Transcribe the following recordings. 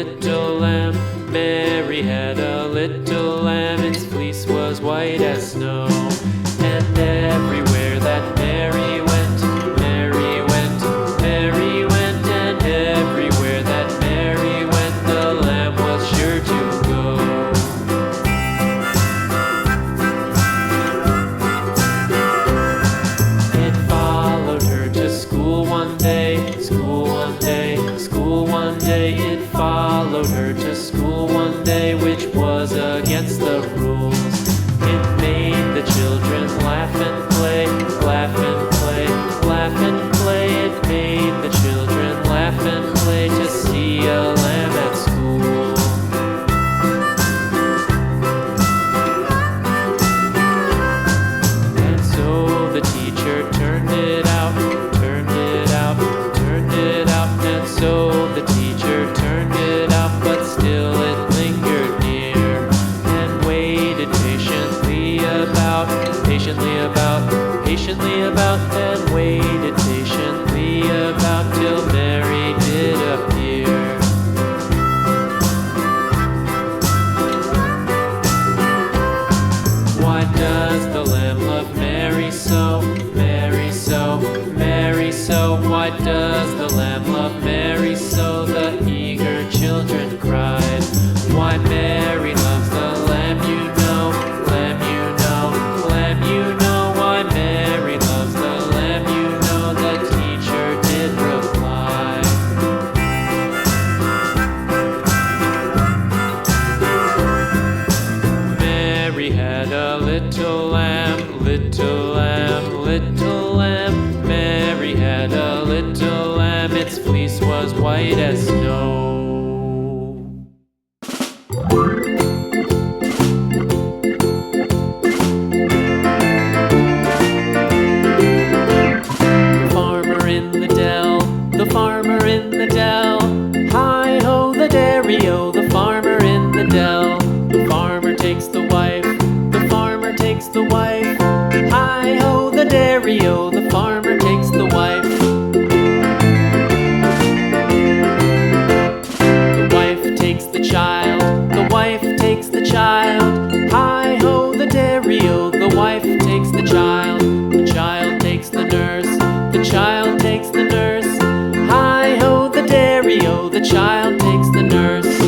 little lamb. Mary had a little lamb. Its fleece was white as snow. And everywhere that Mary went, Mary went, Mary went. And everywhere that Mary went, the lamb was sure to go. It followed her to school one day, school one day, school one day. It followed her to school one day, which was against the rules. It made the children laugh and play, laugh and play, laugh and play. It made the children laugh and play to see a lamb at school. And so the teacher turned it out, turned it out, turned it out. And so the teacher turned it out, but still it lingered near and waited patiently about, patiently about, patiently about, and waited patiently about till Mary did appear. Why does the lamb love Mary so, Mary so, Mary so? Why does the lamb love Mary so? The eager children cried. Why Mary loves the lamb, you know, lamb, you know, lamb, you know. Why Mary loves the lamb, you know, the teacher did reply. Mary had a little lamb, little lamb, little lamb. Mary had a little lamb. Its fleece was white as snow. The farmer in the dell, hi-ho the dairy-o, the farmer in the dell. The farmer takes the wife, the farmer takes the wife, hi-ho the dairy-o, the farmer takes the wife. The wife takes the child, the wife takes the child, hi-ho the dairy-o, the wife takes the child. The child takes the nurse, the child takes the nurse, hi-ho the dairy-o, the child takes the nurse.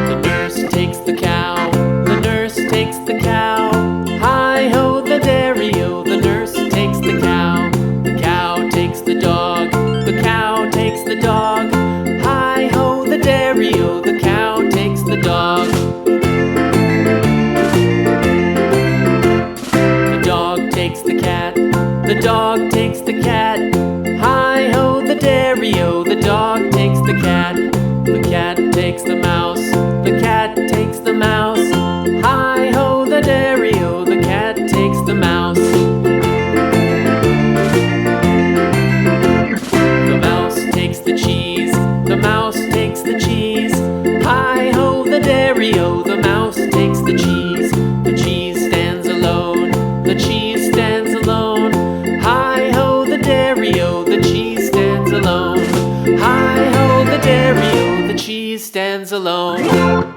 The nurse takes the cow, the nurse takes the cow, hi-ho the dairy-o, the nurse takes the cow. The cow takes the dog, the cow takes the dog, hi-ho the dairy-o, the cow takes the dog. The dog takes the cat, the dog takes the cat, hi-ho the dairy-o, the dog takes the cat. The cat takes the mouse, the cat takes the mouse, hi-ho the dairy-o, the cat takes the mouse. The mouse takes the cheese, the mouse takes the cheese, hi-ho the dairy-o, the mouse takes the cheese. The cheese stands alone, the cheese stands alone, hi-ho the dairy-o, the cheese stands alone, hi-ho the dairy-o, the cheese stands alone.